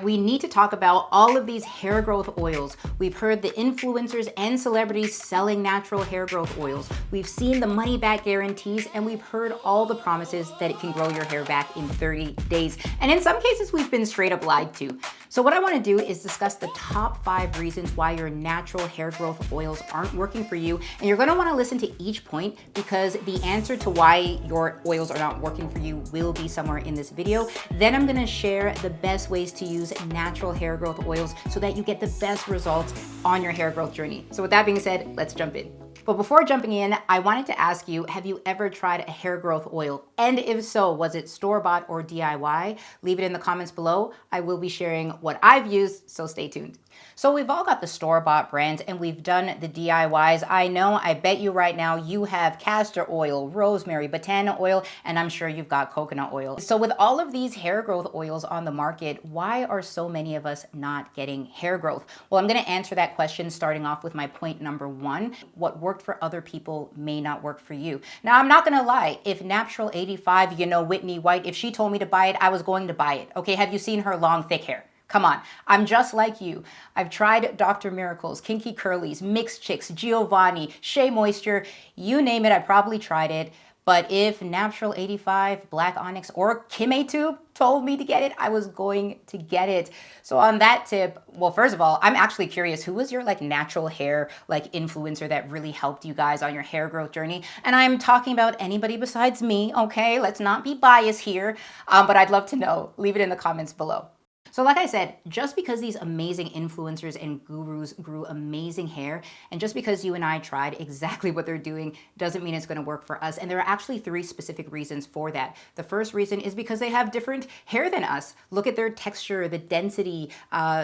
We need to talk about all of these hair growth oils. We've heard the influencers and celebrities selling natural hair growth oils. We've seen the money back guarantees, and we've heard all the promises that it can grow your hair back in 30 days. And in some cases, we've been straight up lied to. So what I want to do is discuss the top 5 reasons why your natural hair growth oils aren't working for you. And you're going to want to listen to each point because the answer to why your oils are not working for you will be somewhere in this video. Then I'm going to share the best ways to use natural hair growth oils so that you get the best results on your hair growth journey. So with that being said, let's jump in. But before jumping in, I wanted to ask you, have you ever tried a hair growth oil? And if so, was it store-bought or DIY? Leave it in the comments below. I will be sharing what I've used, so stay tuned. So we've all got the store-bought brands and we've done the DIYs. I know, I bet you right now you have castor oil, rosemary, botana oil, and I'm sure you've got coconut oil. So with all of these hair growth oils on the market, why are so many of us not getting hair growth? Well, I'm gonna answer that question starting off with my point number 1. What worked for other people may not work for you. Now, I'm not gonna lie, if Natural 85, Whitney White, if she told me to buy it, I was going to buy it. Okay, have you seen her long, thick hair? Come on, I'm just like you. I've tried Dr. Miracles, Kinky Curlies, Mixed Chicks, Giovanni, Shea Moisture, you name it, I probably tried it. But if Natural 85, Black Onyx, or Kim A Tube told me to get it, I was going to get it. So on that tip, well, first of all, I'm actually curious, who was your natural hair influencer that really helped you guys on your hair growth journey? And I'm talking about anybody besides me, okay? Let's not be biased here, but I'd love to know. Leave it in the comments below. So like I said, just because these amazing influencers and gurus grew amazing hair, and just because you and I tried exactly what they're doing, doesn't mean it's going to work for us. And there are actually 3 specific reasons for that. The first reason is because they have different hair than us. Look at their texture, the density,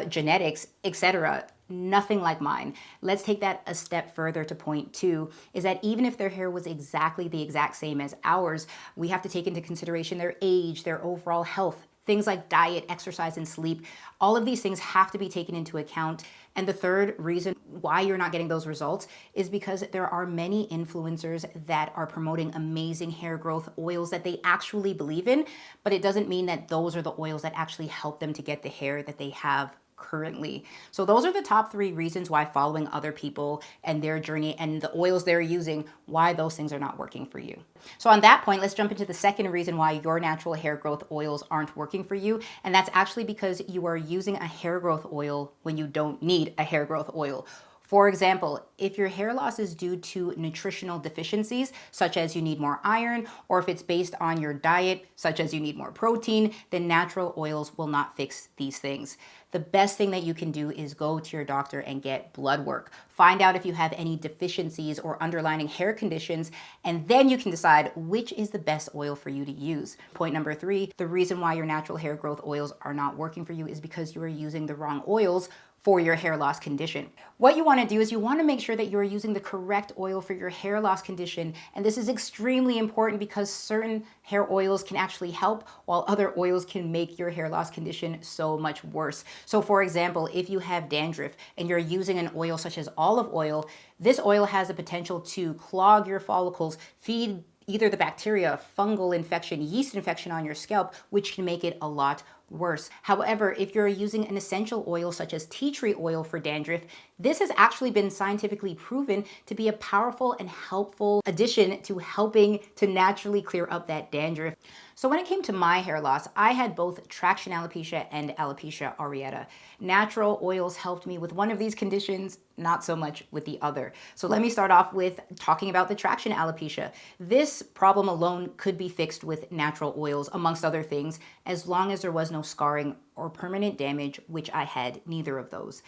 genetics, etc. Nothing like mine. Let's take that a step further to point 2, is that even if their hair was exactly the exact same as ours, we have to take into consideration their age, their overall health, things like diet, exercise, and sleep. All of these things have to be taken into account. And the third reason why you're not getting those results is because there are many influencers that are promoting amazing hair growth oils that they actually believe in, but it doesn't mean that those are the oils that actually help them to get the hair that they have currently. So those are the top 3 reasons why following other people and their journey and the oils they're using, why those things are not working for you. So on that point, let's jump into the second reason why your natural hair growth oils aren't working for you. And that's actually because you are using a hair growth oil when you don't need a hair growth oil. For example, if your hair loss is due to nutritional deficiencies, such as you need more iron, or if it's based on your diet, such as you need more protein, then natural oils will not fix these things. The best thing that you can do is go to your doctor and get blood work. Find out if you have any deficiencies or underlying hair conditions, and then you can decide which is the best oil for you to use. Point number 3, the reason why your natural hair growth oils are not working for you is because you are using the wrong oils for your hair loss condition. What you want to do is you want to make sure that you're using the correct oil for your hair loss condition. And this is extremely important because certain hair oils can actually help while other oils can make your hair loss condition so much worse. So for example, if you have dandruff and you're using an oil such as olive oil, this oil has the potential to clog your follicles, feed either the bacteria, fungal infection, yeast infection on your scalp, which can make it a lot worse. However, if you're using an essential oil such as tea tree oil for dandruff, this has actually been scientifically proven to be a powerful and helpful addition to helping to naturally clear up that dandruff. So when it came to my hair loss, I had both traction alopecia and alopecia areata. Natural oils helped me with one of these conditions, not so much with the other. So let me start off with talking about the traction alopecia. This problem alone could be fixed with natural oils, amongst other things, as long as there was no scarring or permanent damage, which I had neither of those.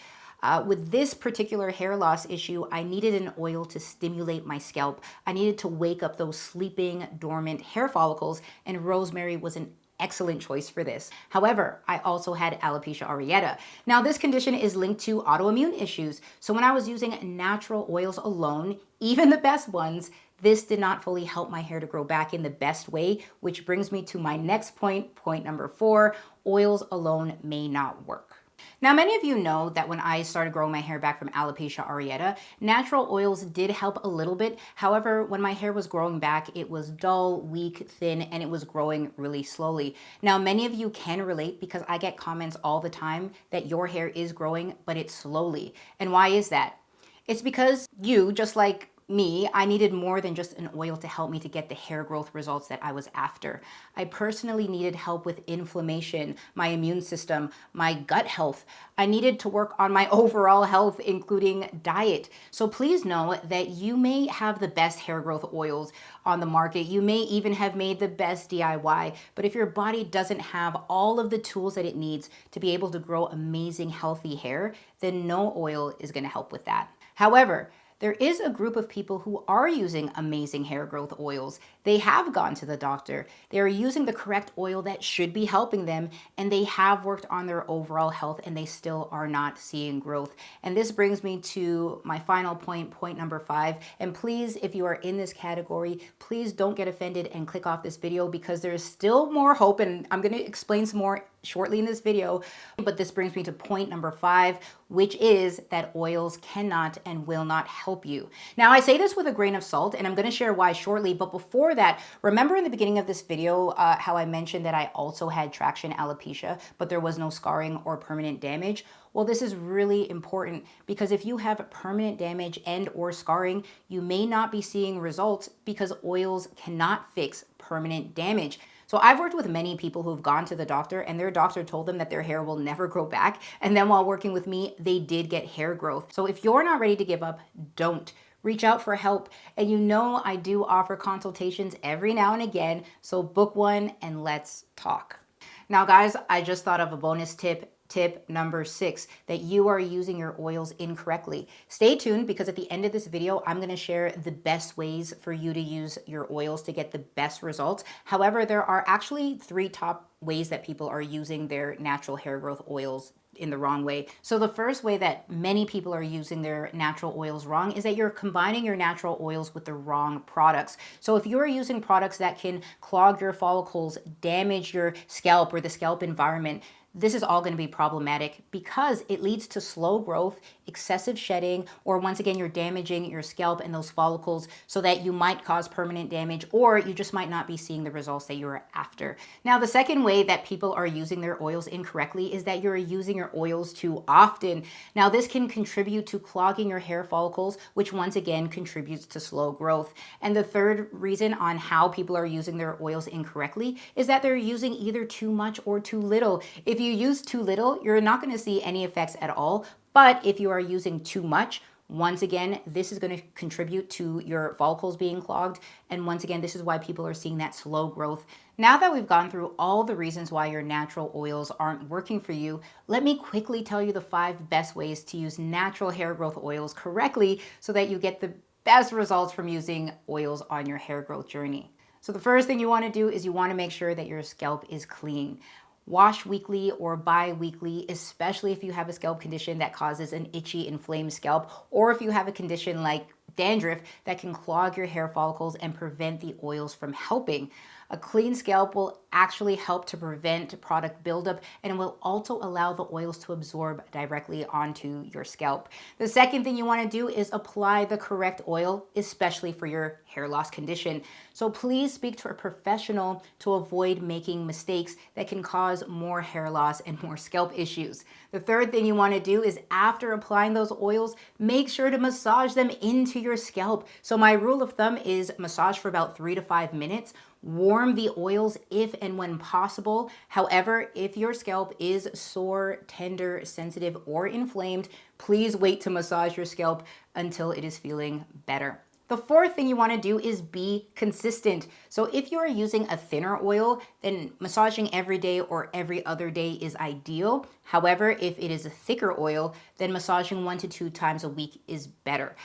With this particular hair loss issue, I needed an oil to stimulate my scalp. I needed to wake up those sleeping, dormant hair follicles, and rosemary was an excellent choice for this. However, I also had alopecia areata. Now, this condition is linked to autoimmune issues. So when I was using natural oils alone, even the best ones, this did not fully help my hair to grow back in the best way, which brings me to my next point, point number 4, oils alone may not work. Now, many of you know that when I started growing my hair back from alopecia areata, natural oils did help a little bit. However, when my hair was growing back, it was dull, weak, thin, and it was growing really slowly. Now, many of you can relate because I get comments all the time that your hair is growing, but it's slowly. And why is that? It's because you, just like me, I needed more than just an oil to help me to get the hair growth results that I was after. I personally needed help with inflammation, my immune system, my gut health. I needed to work on my overall health, including diet. So please know that you may have the best hair growth oils on the market. You may even have made the best DIY, but if your body doesn't have all of the tools that it needs to be able to grow amazing, healthy hair, then no oil is gonna help with that. However, there is a group of people who are using amazing hair growth oils. They have gone to the doctor. They are using the correct oil that should be helping them, and they have worked on their overall health, and they still are not seeing growth. And this brings me to my final point, point number 5. And please, if you are in this category, please don't get offended and click off this video because there is still more hope, and I'm going to explain some more shortly in this video. But this brings me to point number 5, which is that oils cannot and will not help you. Now, I say this with a grain of salt, and I'm going to share why shortly. But before that, remember in the beginning of this video how I mentioned that I also had traction alopecia, but there was no scarring or permanent damage? Well, this is really important because if you have permanent damage and or scarring, you may not be seeing results because oils cannot fix permanent damage. So I've worked with many people who've gone to the doctor and their doctor told them that their hair will never grow back. And then while working with me, they did get hair growth. So if you're not ready to give up, don't. Reach out for help. And you know I do offer consultations every now and again, so book one and let's talk. Now guys, I just thought of a bonus tip. Tip number 6, that you are using your oils incorrectly. Stay tuned because at the end of this video, I'm going to share the best ways for you to use your oils to get the best results. However, there are actually 3 top ways that people are using their natural hair growth oils in the wrong way. So the first way that many people are using their natural oils wrong is that you're combining your natural oils with the wrong products. So if you're using products that can clog your follicles, damage your scalp or the scalp environment, this is all going to be problematic because it leads to slow growth, excessive shedding, or once again, you're damaging your scalp and those follicles so that you might cause permanent damage, or you just might not be seeing the results that you're after. Now, the second way that people are using their oils incorrectly is that you're using your oils too often. Now, this can contribute to clogging your hair follicles, which once again contributes to slow growth. And the third reason on how people are using their oils incorrectly is that they're using either too much or too little. If you use too little, you're not going to see any effects at all. But if you are using too much, once again, this is going to contribute to your follicles being clogged. And once again, this is why people are seeing that slow growth. Now that we've gone through all the reasons why your natural oils aren't working for you, let me quickly tell you the 5 best ways to use natural hair growth oils correctly so that you get the best results from using oils on your hair growth journey. So the first thing you want to do is you want to make sure that your scalp is clean. Wash weekly or bi-weekly, especially if you have a scalp condition that causes an itchy, inflamed scalp, or if you have a condition like dandruff that can clog your hair follicles and prevent the oils from helping. A clean scalp will actually help to prevent product buildup and will also allow the oils to absorb directly onto your scalp. The second thing you want to do is apply the correct oil, especially for your hair loss condition. So please speak to a professional to avoid making mistakes that can cause more hair loss and more scalp issues. The third thing you want to do is after applying those oils, make sure to massage them into your scalp. So my rule of thumb is massage for about 3 to 5 minutes. Warm the oils if and when possible. However, if your scalp is sore, tender, sensitive, or inflamed, please wait to massage your scalp until it is feeling better. The fourth thing you want to do is be consistent. So if you're using a thinner oil, then massaging every day or every other day is ideal. However, if it is a thicker oil, then massaging 1 to 2 times a week is better.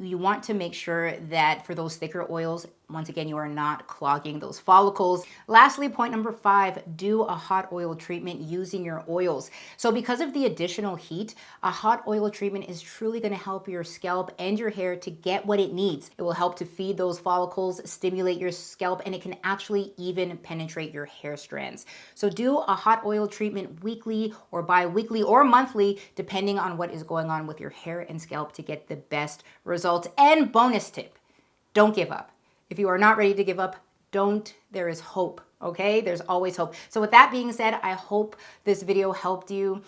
You want to make sure that for those thicker oils, once again, you are not clogging those follicles. Lastly, point number 5, do a hot oil treatment using your oils. So because of the additional heat, a hot oil treatment is truly going to help your scalp and your hair to get what it needs. It will help to feed those follicles, stimulate your scalp, and it can actually even penetrate your hair strands. So do a hot oil treatment weekly or bi-weekly or monthly, depending on what is going on with your hair and scalp to get the best results. And bonus tip, don't give up. If you are not ready to give up, don't. There is hope, okay? There's always hope. So with that being said, I hope this video helped you.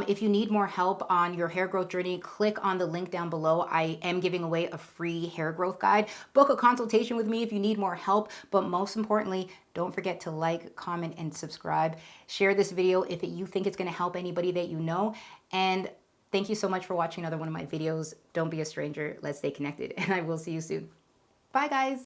If you need more help on your hair growth journey, click on the link down below. I am giving away a free hair growth guide. Book a consultation with me if you need more help. But most importantly, don't forget to like, comment, and subscribe. Share this video if you think it's gonna help anybody that you know. And thank you so much for watching another one of my videos. Don't be a stranger. Let's stay connected. And I will see you soon. Bye, guys.